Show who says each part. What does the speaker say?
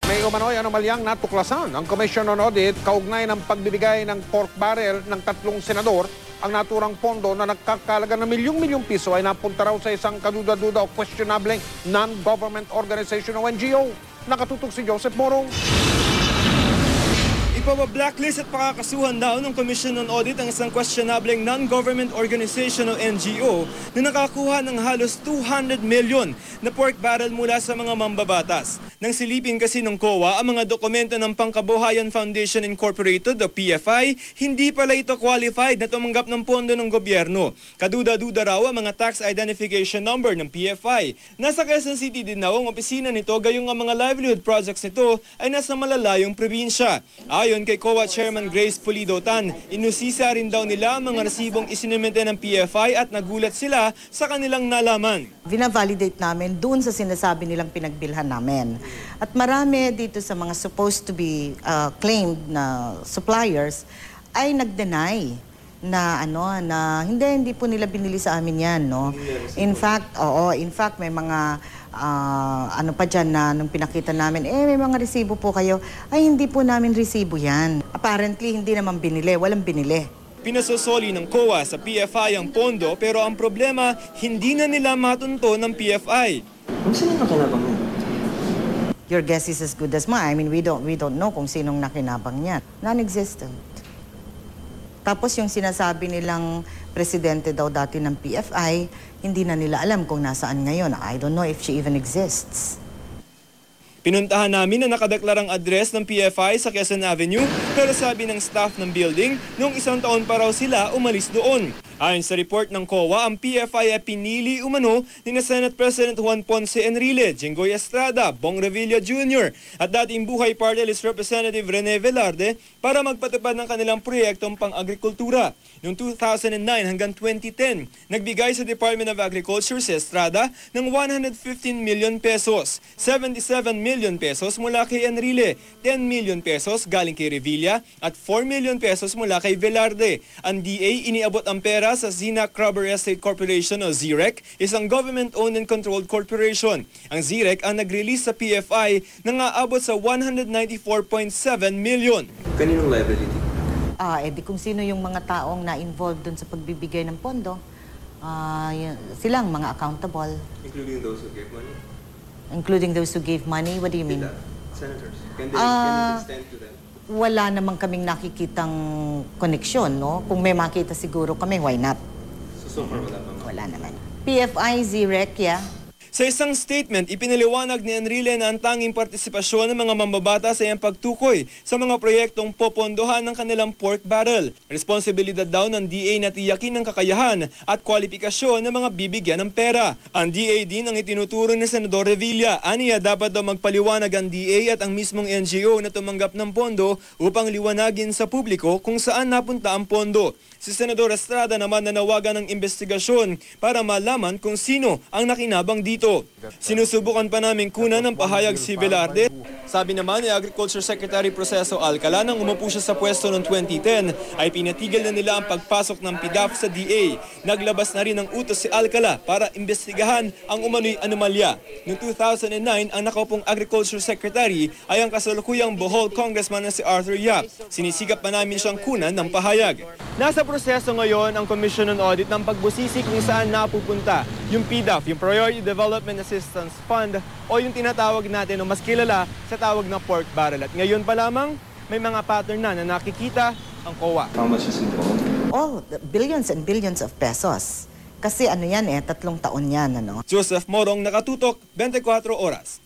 Speaker 1: May umano'y anomalyang natuklasan ang Commission on Audit kaugnay ng pagbibigay ng pork barrel ng 3 senador. Ang naturang pondo na nagkakalaga ng milyong-milyong piso ay napunta raw sa isang kaduda-duda o questionable non-government organization o NGO. Nakatutok si Joseph Morong.
Speaker 2: Ipawa-blacklist at pakakasuhan daw ng Commission on Audit ang isang questionableng non-government organization o NGO na nakakuha ng halos 200 million na pork barrel mula sa mga mambabatas. Nang silipin kasi ng COA ang mga dokumento ng Pangkabuhayan Foundation Incorporated o PFI, hindi pala ito qualified na tumanggap ng pondo ng gobyerno. Kaduda-duda raw ang mga tax identification number ng PFI. Nasa Quezon City din daw ang opisina nito, gayong ang mga livelihood projects nito ay nasa malalayong probinsya. Ayon kay COA Chairman Grace Pulido Tan, inusisa rin daw nila ang mga resibong isinumente ng PFI at nagulat sila sa kanilang nalaman.
Speaker 3: Vina-validate namin doon sa sinasabi nilang pinagbilhan namin. At marami dito sa mga supposed to be claimed na suppliers ay nag-deny na hindi po nila binili sa amin yan, no. In fact may mga pa dyan na nung pinakita namin, may mga resibo po kayo. Ay, hindi po namin resibo yan. Apparently, hindi naman binili. Walang binili.
Speaker 2: Pinasosoli ng COA sa PFI ang pondo, pero ang problema, hindi na nila matunto ng PFI.
Speaker 4: Kung sino nakinabang niya?
Speaker 3: Your guess is as good as mine. I mean, we don't know kung sinong nakinabang niya. Non-existent. Tapos yung sinasabi nilang presidente daw dati ng PFI, hindi na nila alam kung nasaan ngayon. I don't know if she even exists.
Speaker 2: Pinuntahan namin na nakadeklarang address ng PFI sa Quezon Avenue, pero sabi ng staff ng building, noong 1 taon pa raw sila umalis doon. Ayon sa report ng COA, ang PFI ay pinili umano ni Senate President Juan Ponce Enrile, Jinggoy Estrada, Bong Revilla Jr. at dating Buhay Party List Representative Rene Velarde para magpatupad ng kanilang proyektong pang-agrikultura. Noong 2009 hanggang 2010, nagbigay sa Department of Agriculture si Estrada ng 115 million pesos, 77 million pesos mula kay Enrile, 10 million pesos galing kay Revilla at 4 million pesos mula kay Velarde. Ang DA iniabot ang pera sa Zinac Rubber Estate Corporation o ZREC, isang government-owned and controlled corporation. Ang ZREC ang nag-release sa PFI na aabot sa 194.7 million.
Speaker 4: Kaninong liability?
Speaker 3: Di kung sino yung mga taong na-involved dun sa pagbibigay ng pondo, silang mga accountable.
Speaker 4: Including those who gave money?
Speaker 3: Including those who gave money? What do you mean?
Speaker 4: Senators. Can it extend to them?
Speaker 3: Wala namang kaming nakikitang koneksyon, no? Kung may makita siguro kami, why not?
Speaker 4: So far, wala pa.
Speaker 3: Wala naman. PFI, ZREC, yeah.
Speaker 2: Sa isang statement, ipinaliwanag ni Enrile na ang tanging partisipasyon ng mga mambabatas ay ang pagtukoy sa mga proyektong popondohan ng kanilang pork barrel. Responsibilidad daw ng DA na tiyakin ang kakayahan at kwalifikasyon ng mga bibigyan ng pera. Ang DA din ang itinuturo ni Senador Revilla. Aniya, dapat daw magpaliwanag ang DA at ang mismong NGO na tumanggap ng pondo upang liwanagin sa publiko kung saan napunta ang pondo. Si Senador Estrada naman nanawagan ng investigasyon para malaman kung sino ang nakinabang dito. Sinusubukan pa namin kunan ng pahayag si Velarde. Sabi naman ni Agriculture Secretary Proceso Alcala nang umupo siya sa pwesto noong 2010 ay pinatigil na nila ang pagpasok ng PDAF sa DA. Naglabas na rin ng utos si Alcala para imbestigahan ang umano'y anomalya. Noong 2009, ang nakaupong Agriculture Secretary ay ang kasalukuyang Bohol Congressman na si Arthur Yap. Sinisikap pa namin siyang kunan ng pahayag. Nasa proseso ngayon ang Commission on Audit ng pagbusisi kung saan napupunta yung PDAF, yung Priority Development Assistance Fund o yung tinatawag natin o mas kilala sa tawag na pork barrel. At ngayon pa lamang, may mga pattern na nakikita ang COA.
Speaker 4: How much is involved?
Speaker 3: Oh, billions and billions of pesos. Kasi 3 taon yan, ano?
Speaker 2: Joseph Morong, Nakatutok, 24 Oras.